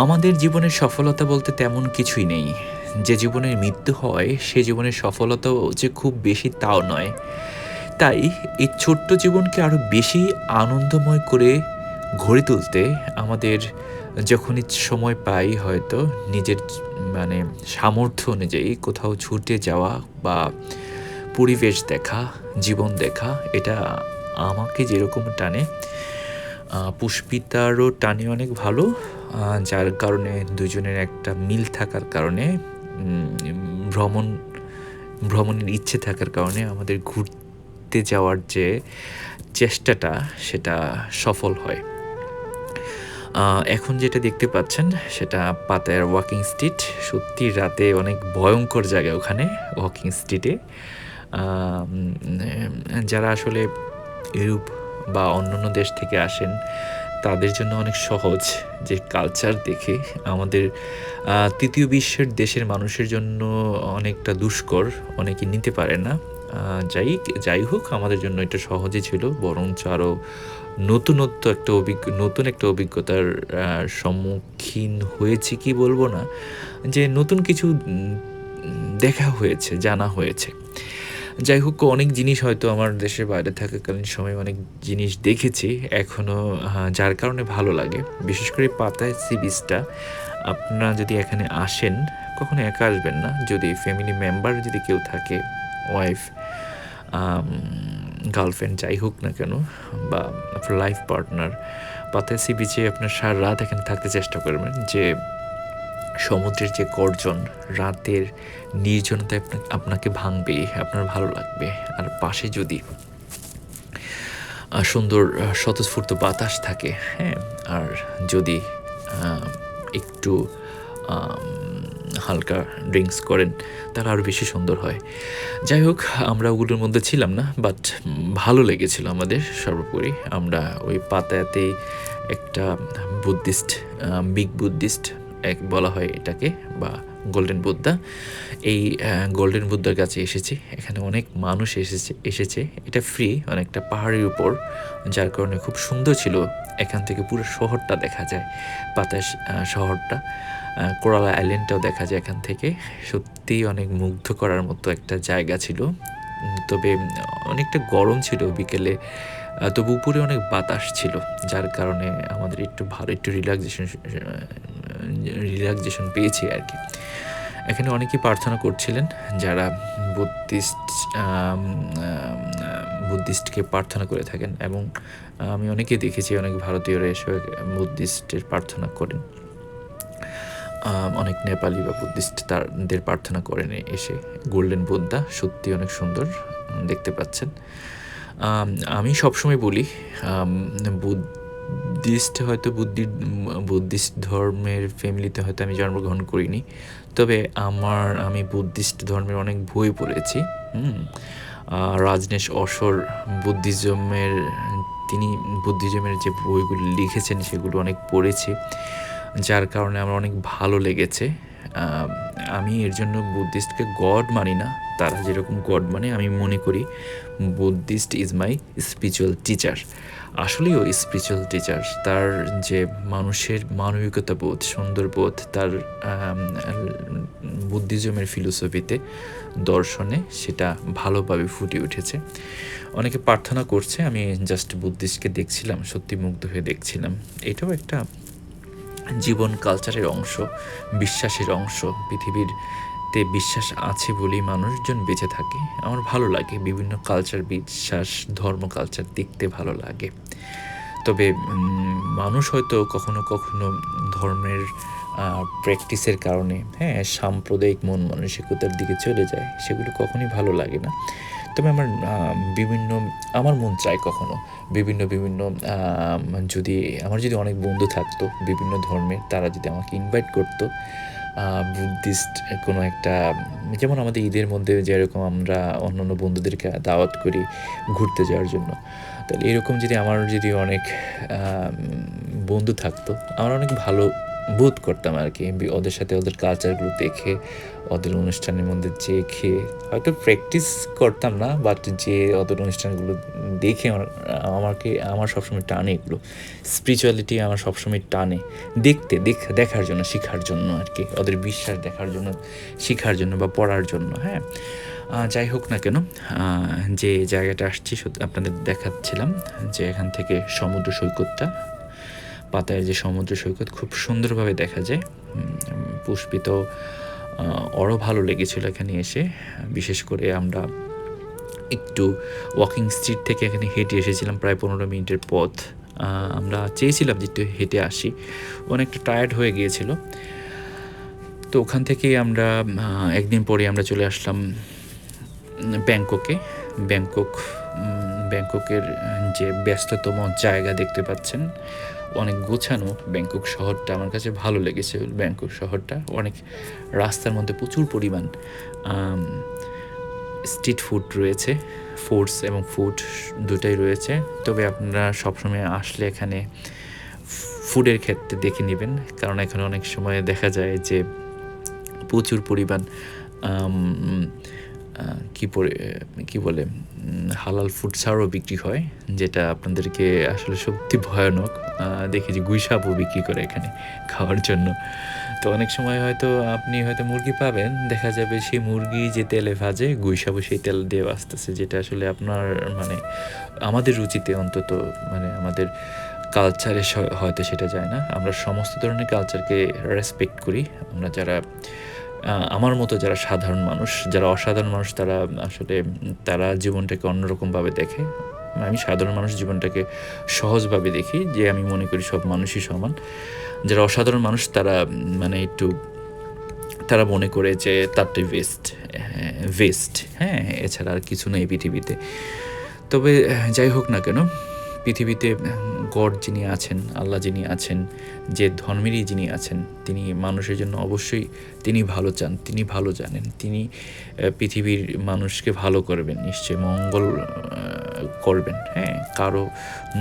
আমাদের জীবনের সফলতা বলতে তেমন কিছুই নেই। যে জীবনের মৃত্যু হয়, সে জীবনের সফলতাও যে খুব বেশি তাও নয়। তাই এই ছোট্ট জীবনকে আরো বেশি আনন্দময় করে গড়ে তুলতে আমাদের যখনই সময় পাই হয়তো নিজের মানে সামর্থ্য অনুযায়ী কোথাও ছুটে যাওয়া বা পরিবেশ দেখা, জীবন দেখা এটা আমাকে যেরকম টানে পুষ্পিতারও টানে অনেক ভালো। যার কারণে দুজনের একটা মিল থাকার কারণে উম ভ্রমণ ভ্রমণের ইচ্ছে থাকার কারণে আমাদের ঘুরতে যাওয়ার যে চেষ্টাটা সেটা সফল হয়। এখন যেটা দেখতে পাচ্ছেন সেটা পাতায়ার ওয়াকিং স্ট্রিট। সত্যি রাতে অনেক ভয়ঙ্কর জায়গা ওখানে ওয়াকিং স্ট্রিটে। আম যারা আসলে ইউরোপ বা অন্যান্য দেশ থেকে আসেন তাদের জন্য অনেক সহজ যে কালচার দেখে আমাদের ৩য় বিশ্বের দেশের মানুষের জন্য অনেকটা দুষ্কর, অনেকে নিতে পারে না। আ যাই যাই হোক আমাদের জন্য এটা সহজই ছিল বরঞ্চ আরো নতুন একটা অভিজ্ঞতার সম্মুখীন হয়েছি কি বলবো না, যে নতুন কিছু দেখা হয়েছে, জানা হয়েছে। যাই হোক অনেক জিনিস হয়তো আমার দেশের বাইরে থাকাকালীন সময়ে অনেক জিনিস দেখেছি এখনো, যার কারণে ভালো লাগে। বিশেষ করে পাতায় সি বিচটা আপনারা যদি এখানে আসেন কখনো একা আসবেন না। যদি ফ্যামিলি মেম্বার যদি কেউ থাকে, ওয়াইফ, আম গার্লফ্রেন্ড যাই হোক না কেন বা আপনার লাইফ পার্টনার, পাতায় সি বিচে আপনার সারারাত এখানে থাকতে চেষ্টা করবেন। যে সমুদ্রের যে গর্জন, রাতের নির্জনতায় আপনাকে ভাঙবে, আপনার ভালো লাগবে। আর পাশে যদি সুন্দর স্বতঃস্ফূর্ত বাতাস থাকে, হ্যাঁ? আর যদি আ একটু আম হালকা ড্রিংকস করেন তাহলে আরো বেশি সুন্দর হয়। যাই হোক আমরা ওগুলোর মধ্যে ছিলাম না, বাট ভালো লেগেছিল আমাদের সর্বোপরি। আমরা ওই পাতায়াতেই একটা বুদ্ধিস্ট বিগ বুদ্ধিস্ট বলা হয় এটাকে, বা গোল্ডেন বুদ্ধা। এই গোল্ডেন বুদ্ধার কাছে এসেছি। এখানে অনেক মানুষ এসেছে। এটা ফ্রি, অনেকটা পাহাড়ের উপর, যার কারণে খুব সুন্দর ছিল। এখান থেকে পুরো শহরটা দেখা যায়। বাতাস শহরটা, কোরাল আইল্যান্ডটাও দেখা যায় এখান থেকে। সত্যিই অনেক মুগ্ধ করার মতো একটা জায়গা ছিল। তবে অনেকটা গরম ছিল বিকেলে। তবু উপরে অনেক বাতাস ছিল। যার কারণে আমাদের একটু ভালো একটু রিল্যাক্সেশন পেয়েছি আরকি। এখানে অনেকেই প্রার্থনা করছিলেন যারা বুদ্ধিস্ট আম আম আ বুদ্ধিস্টকে প্রার্থনা করে থাকেন, এবং আমি অনেকেই দেখেছি অনেক ভারতীয়রা এসে বুদ্ধিস্টের প্রার্থনা করেন। অনেক নেপালি বা বুদ্ধিস্ট তাদের প্রার্থনা করেন এসে। গোল্ডেন বুদ্ধা সত্যিই অনেক সুন্দর দেখতে পাচ্ছেন। আম আমি সবসময় বলি আম বুদ্ধিস্ট হয়তো বুদ্ধিস্ট ধর্মের ফ্যামিলিতে হয়তো আমি জন্মগ্রহণ করিনি। তবে আমি বুদ্ধিস্ট ধর্মের অনেক বই পড়েছি। হুম? রাজনেশ অশোর বুদ্ধিজমের তিনি বুদ্ধিজমের যে বইগুলো লিখেছেন সেগুলো অনেক পড়েছি। যার কারণে আমার অনেক ভালো লেগেছে। আম আমি এর জন্য বুদ্ধিস্টকে গড মানি না। তারা যেরকম গড মানে, আমি মনে করি Buddhist is my spiritual teacher. আসলেই ও স্পিরিচুয়াল টিচার। তার যে মানুষের মানবিকতা বোধ, সুন্দর বোধ, তার আম আল বুদ্ধিজমের ফিলোসফিতে, দর্শনে সেটা ভালোভাবে ফুটে উঠেছে। অনেকে প্রার্থনা করছে, আমি জাস্ট বুদ্ধিস্টকে দেখছিলাম, সত্যি মুগ্ধ হয়ে দেখছিলাম। এটাও একটা জীবন কালচারের অংশ, বিশ্বাসের অংশ। পৃথিবীতে বিশ্বাস আছে বলেই মানুষজন বেঁচে থাকে। আমার ভালো লাগে বিভিন্ন কালচার, বিশ্বাস, ধর্ম, কালচার দেখতে ভালো লাগে। তবে মানুষ হয়তো কখনো কখনো ধর্মের প্র্যাকটিসের কারণে, হ্যাঁ, সাম্প্রদায়িক মন মানসিকতার দিকে চলে যায়। সেগুলো কখনোই ভালো লাগে না। তবে বিভিন্ন আমার মন চায় কখনো বিভিন্ন যদি আমার যদি অনেক বন্ধু থাকতো বিভিন্ন ধর্মের, তারা যদি আমাকে ইনভাইট করতো বুদ্ধিস্ট কোনো একটা, যেমন আমাদের ঈদের মধ্যে যেরকম আমরা অন্যান্য বন্ধুদেরকে দাওয়াত করি ঘুরতে যাওয়ার জন্য, তাহলে এরকম যদি আমার যদি অনেক বন্ধু থাকতো আমার অনেক ভালো বোধ করতাম আর কি। ওদের সাথে ওদের কালচারগুলো দেখে, ওদের অনুষ্ঠানের মধ্যে যেয়ে খেয়ে হয়তো প্র্যাকটিস করতাম না, বাট যে ওদের অনুষ্ঠানগুলো দেখে আমার সবসময় টানে এগুলো। স্পিরিচুয়ালিটি আমার সবসময় টানে দেখার জন্য, শেখার জন্য আর কি, ওদের বিশ্বাস দেখার জন্য, শেখার জন্য বা পড়ার জন্য। হ্যাঁ, যাই হোক না কেন, যে জায়গাটা আসছি আপনাদের দেখাচ্ছিলাম যে এখান থেকে সমুদ্র সৈকতটা, পাতায়ের যে সমুদ্র সৈকত খুব সুন্দরভাবে দেখা যায়। পুষ্পিত আরও ভালো লেগেছিল এখানে এসে। বিশেষ করে আমরা একটু ওয়াকিং স্ট্রিট থেকে এখানে হেঁটে এসেছিলাম, প্রায় 15 মিনিটের পথ। আমরা চেয়েছিলাম যে একটু হেঁটে আসি, অনেকটা টায়ার্ড হয়ে গিয়েছিল। তো ওখান থেকেই আমরা একদিন পরে আমরা চলে আসলাম ব্যাংককের যে ব্যস্ততম জায়গা দেখতে পাচ্ছেন, অনেক গোছানো ব্যাংকক শহরটা। আমার কাছে ভালো লেগেছে ব্যাংকক শহরটা। অনেক রাস্তার মধ্যে প্রচুর পরিমাণ স্ট্রিট ফুড রয়েছে, ফুডস এবং ফুড দুটাই রয়েছে। তবে আপনারা সবসময় আসলে এখানে ফুডের ক্ষেত্রে দেখে নেবেন, কারণ এখানে অনেক সময় দেখা যায় যে প্রচুর পরিমাণ কি বলে হালাল ফুড ছাড়াও বিক্রি হয়, যেটা আপনাদেরকে আসলে সত্যি ভয়ানক। দেখেছি গুইসাপও বিক্রি করে এখানে খাওয়ার জন্য। তো অনেক সময় হয়তো আপনি মুরগি পাবেন, দেখা যাবে সেই মুরগি যে তেলে ভাজে, গুইসাপও সেই তেল দিয়ে ভাজতেছে, যেটা আসলে আপনার আমাদের রুচিতে অন্তত আমাদের কালচারে হয়তো সেটা যায় না। আমরা সমস্ত ধরনের কালচারকে রেসপেক্ট করি। আমরা যারা আমার মতো যারা সাধারণ মানুষ, যারা অসাধারণ মানুষ, তারা জীবনটাকে অন্যরকমভাবে দেখে। আমি সাধারণ মানুষ জীবনটাকে সহজভাবে দেখি, যে আমি মনে করি সব মানুষই সমান। যারা অসাধারণ মানুষ তারা তারা মনে করে যে তারটাই ওয়েস্ট। হ্যাঁ, এছাড়া আর কিছু নেই পৃথিবীতে। তবে যাই হোক না কেন, পৃথিবীতে গড যিনি আছেন, আল্লাহ যিনি আছেন, যে ধর্মেরই যিনি আছেন, তিনি মানুষের জন্য অবশ্যই তিনি ভালো চান, তিনি ভালো জানেন, তিনি পৃথিবীর মানুষকে ভালো করবেন, নিশ্চয়ই মঙ্গল করবেন। হ্যাঁ, কারো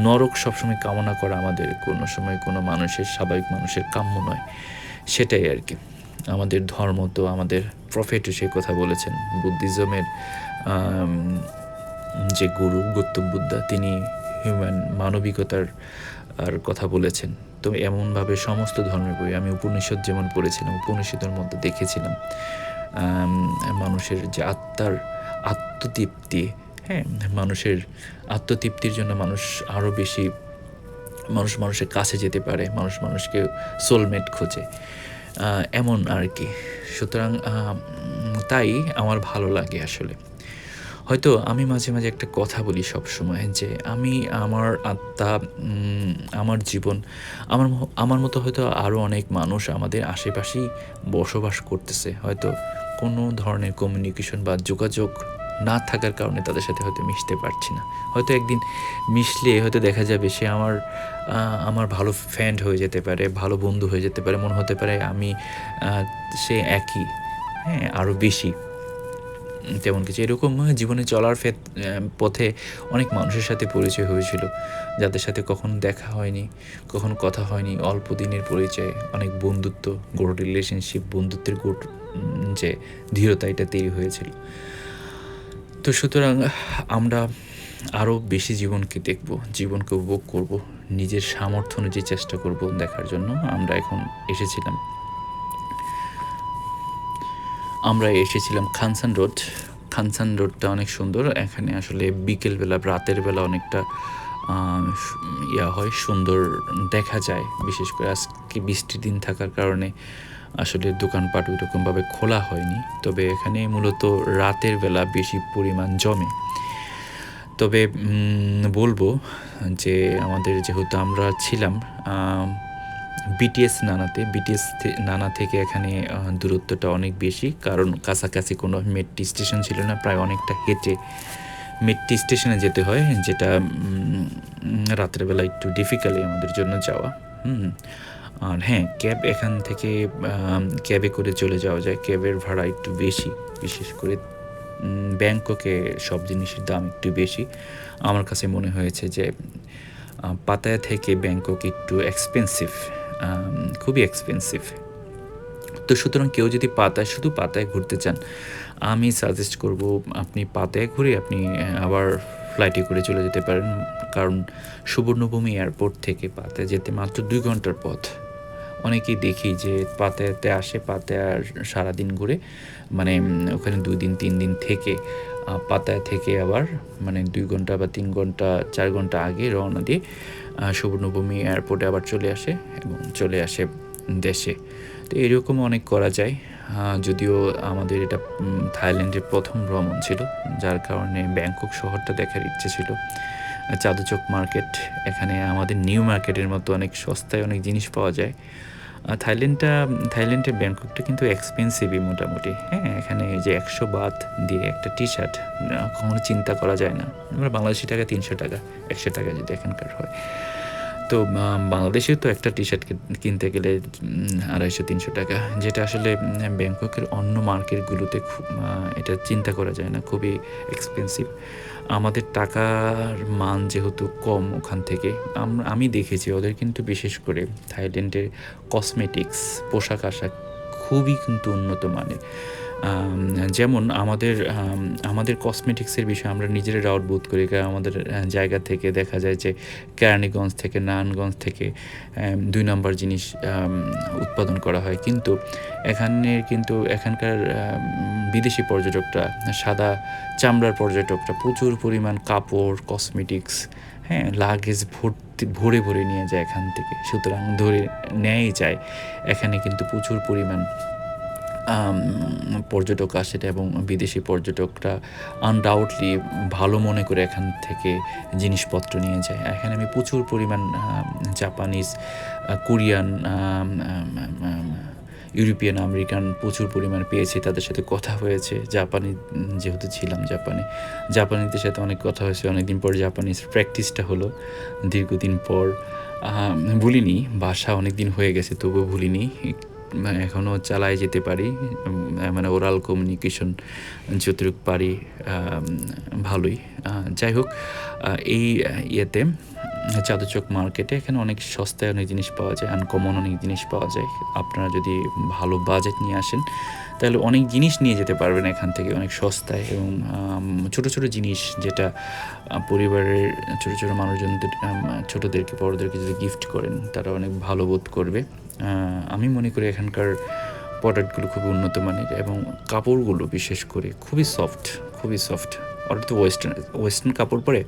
নরক সবসময় কামনা করা আমাদের কোনো সময় কোনো স্বাভাবিক মানুষের কাম্য নয়। সেটাই আর কি। আমাদের ধর্ম তো, আমাদের প্রফেটও সেই কথা বলেছেন। বুদ্ধিজমের যে গুরু গৌতম বুদ্ধা, তিনি মানবিকতার কথা বলেছেন। তো এমনভাবে সমস্ত ধর্মের বই, আমি উপনিষদ যেমন পড়েছিলাম, উপনিষদের মধ্যে দেখেছিলাম মানুষের যে আত্মতৃপ্তি, হ্যাঁ, মানুষের আত্মতৃপ্তির জন্য মানুষের কাছে যেতে পারে, মানুষকে সোলমেট খোঁজে, এমন আর কি। সুতরাং তাই আমার ভালো লাগে আসলে। হয়তো আমি মাঝে মাঝে একটা কথা বলি সব সময়, যে আমার আত্মা, আমার জীবন, আমার মতো হয়তো আরও অনেক মানুষ আমাদের আশেপাশেই বসবাস করতেছে। হয়তো কোনো ধরনের কমিউনিকেশন বা যোগাযোগ না থাকার কারণে তাদের সাথে হয়তো মিশতে পারছি না। হয়তো একদিন মিশলে হয়তো দেখা যাবে সে আমার ভালো ফ্রেন্ড হয়ে যেতে পারে, ভালো বন্ধু হয়ে যেতে পারে, মনে হতে পারে সে একই, হ্যাঁ, আরও বেশি তেমন কিছু। এরকম জীবনে চলার পথে অনেক মানুষের সাথে পরিচয় হয়েছিল, যাদের সাথে কখনো দেখা হয়নি, কখনো কথা হয়নি, অল্প দিনের পরিচয়, অনেক বন্ধুত্ব, রিলেশনশিপ, বন্ধুত্বের যে দৃঢ়তা, এটা তৈরি হয়েছিল। তো সুতরাং আমরা আরও বেশি জীবনকে দেখব, জীবনকে উপভোগ করব, নিজের সামর্থ্য অনুযায়ী চেষ্টা করব দেখার জন্য। আমরা এসেছিলাম খানসান রোডটা অনেক সুন্দর। এখানে আসলে বিকেলবেলা, রাতের বেলা অনেকটা হয়, সুন্দর দেখা যায়। বিশেষ করে আজকে বৃষ্টির দিন থাকার কারণে আসলে দোকানপাট ওইরকমভাবে খোলা হয়নি, তবে এখানে মূলত রাতের বেলা বেশি পরিমাণ জমে। তবে বলবো যে যেহেতু আমরা ছিলাম বিটিএস নানা থেকে এখানে দূরত্বটা অনেক বেশি, কারণ কাছাকাছি কোনো মেট্রো স্টেশন ছিল না, প্রায় অনেকটা হেঁটে মেট্রো স্টেশনে যেতে হয়, যেটা রাতের বেলা একটু ডিফিকাল্ট আমাদের জন্য যাওয়া। আর হ্যাঁ, ক্যাব এখান থেকে ক্যাবে করে চলে যাওয়া যায়, ক্যাবের ভাড়া একটু বেশি। বিশেষ করে ব্যাংককে সব জিনিসের দাম একটু বেশি। আমার কাছে মনে হয়েছে যে পাতায়া থেকে ব্যাংকক একটু এক্সপেন্সিভ খুবই এক্সপেন্সিভ। তো সুতরাং কেউ যদি শুধু পাতায় ঘুরতে চান, আমি সাজেস্ট করব আপনি পাতায় ঘুরে আপনি আবার ফ্লাইটে করে চলে যেতে পারেন। কারণ সুবর্ণভূমি এয়ারপোর্ট থেকে পাতায় যেতে মাত্র 2 ঘন্টার পথ। অনেকেই দেখি যে পাতায়াতে আসে, পাতায়ার সারাদিন ঘুরে মানে ওখানে 2 দিন 3 দিন থেকে পাতায়া থেকে আবার মানে 2 ঘন্টা বা 3 ঘন্টা 4 ঘন্টা আগে রওনা দিয়ে সুবর্ণভূমি এয়ারপোর্টে আবার চলে আসে এবং চলে আসে দেশে। তো এরকম অনেক করা যায়। যদিও আমাদের এটা থাইল্যান্ডের ১ম ভ্রমণ ছিল, যার কারণে ব্যাংকক শহরটা দেখার ইচ্ছে ছিল। চাঁদচক মার্কেট, এখানে আমাদের নিউ মার্কেটের মতো অনেক সস্তায় অনেক জিনিস পাওয়া যায়। থাইল্যান্ডের ব্যাংককটা কিন্তু এক্সপেন্সিভই মোটামুটি। হ্যাঁ, এখানে যে ১০০ বাত দিয়ে একটা টি-শার্ট কখনো চিন্তা করা যায় না। আমরা বাংলাদেশি টাকা ৩০০ টাকা, ১০০ টাকা যদি এখানকার হয়। তো বাংলাদেশে তো একটা টি-শার্ট কিনতে গেলে ২৫০-৩০০ টাকা, যেটা আসলে ব্যাংককের অন্য মার্কেটগুলোতে এটা চিন্তা করা যায় না, খুবই এক্সপেন্সিভ। আমাদের টাকার মান যেহেতু কম ওখান থেকে, আমি দেখেছি ওদের কিন্তু বিশেষ করে থাইল্যান্ডের কসমেটিক্স, পোশাক-আশাক খুবই কিন্তু উন্নত মানের। যেমন আমাদের কসমেটিক্সের বিষয়ে আমরা নিজেরা ডাউট বোধ করি, কারণ আমাদের জায়গা থেকে দেখা যায় যে কেরানীগঞ্জ থেকে, নারায়ণগঞ্জ থেকে ২ নম্বর জিনিস উৎপাদন করা হয়। কিন্তু এখানকার বিদেশি পর্যটকরা, সাদা চামড়ার পর্যটকরা প্রচুর পরিমাণ কাপড়, কসমেটিক্স, হ্যাঁ, লাগেজ ভরে ভরে নিয়ে যায় এখান থেকে। সুতরাং ধরে নেয়াই যায় এখানে কিন্তু প্রচুর পরিমাণ পর্যটক আসে এবং বিদেশি পর্যটকরা আনডাউটলি ভালো মনে করে এখান থেকে জিনিসপত্র নিয়ে যায়। এখানে আমি প্রচুর পরিমাণ জাপানিজ, কোরিয়ান, ইউরোপিয়ান, আমেরিকান প্রচুর পরিমাণ পেয়েছি। তাদের সাথে কথা হয়েছে। যেহেতু ছিলাম জাপানিদের সাথে অনেক কথা হয়েছে। অনেকদিন পর জাপানিজ প্র্যাকটিসটা হলো দীর্ঘদিন পর। ভুলিনি, ভাষা অনেক দিন হয়ে গেছে তবুও ভুলিনি, এখনও চালায় যেতে পারি, মানে ওরাল কমিউনিকেশন যতটুকু পারি ভালোই। যাই হোক, এই ইয়েতে চাঁদচক মার্কেটে এখানে অনেক সস্তায় অনেক জিনিস পাওয়া যায়, আনকমন অনেক জিনিস পাওয়া যায়। আপনারা যদি ভালো বাজেট নিয়ে আসেন তাহলে অনেক জিনিস নিয়ে যেতে পারবেন এখান থেকে অনেক সস্তায়। এবং ছোটো ছোটো জিনিস যেটা পরিবারের ছোটো মানুষজনদের, ছোটোদেরকে বড়োদেরকে যদি গিফট করেন তারা অনেক ভালো বোধ করবে। আমি মনে করি এখানকার প্রোডাক্টগুলো খুবই উন্নত মানের এবং কাপড়গুলো বিশেষ করে খুবই সফট। ওরা তো ওয়েস্টার্ন কাপড় পরে।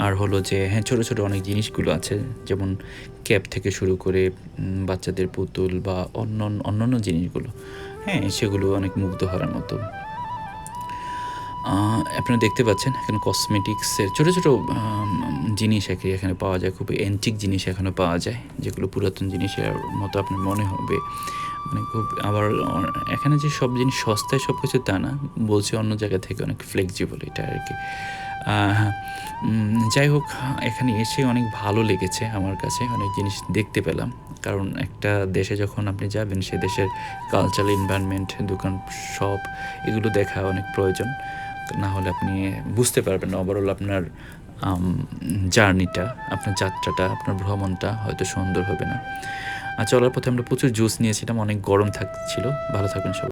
আর হলো যে হ্যাঁ, ছোটো অনেক জিনিসগুলো আছে, যেমন ক্যাপ থেকে শুরু করে বাচ্চাদের পুতুল বা অন্যান্য জিনিসগুলো, হ্যাঁ, সেগুলো অনেক মুগ্ধ হওয়ার মতো। আপনারা দেখতে পাচ্ছেন এখানে কসমেটিক্সের ছোটো জিনিস এখানে পাওয়া যায়। খুবই অ্যান্টিক জিনিস এখানে পাওয়া যায়, যেগুলো পুরাতন জিনিসের মতো আপনার মনে হবে। মানে খুব, আবার এখানে যে সব জিনিস সস্তায় সব কিছু তা না, বলছি অন্য জায়গা থেকে অনেক ফ্লেক্সিবল এটা আর কি। যাই হোক, এখানে এসে অনেক ভালো লেগেছে আমার কাছে, অনেক জিনিস দেখতে পেলাম। কারণ একটা দেশে যখন আপনি যাবেন, সে দেশের কালচারাল এনভায়রনমেন্ট, দোকান, শপ, এগুলো দেখা অনেক প্রয়োজন। না হলে আপনি বুঝতে পারবেন না ওভারঅল আপনার জার্নিটা, আপনার যাত্রাটা, আপনার ভ্রমণটা হয়তো সুন্দর হবে না। চলার পথে আমরা প্রচুর জুস নিয়েছিলাম, অনেক গরম থাকছিল। ভালো থাকবেন সবাই।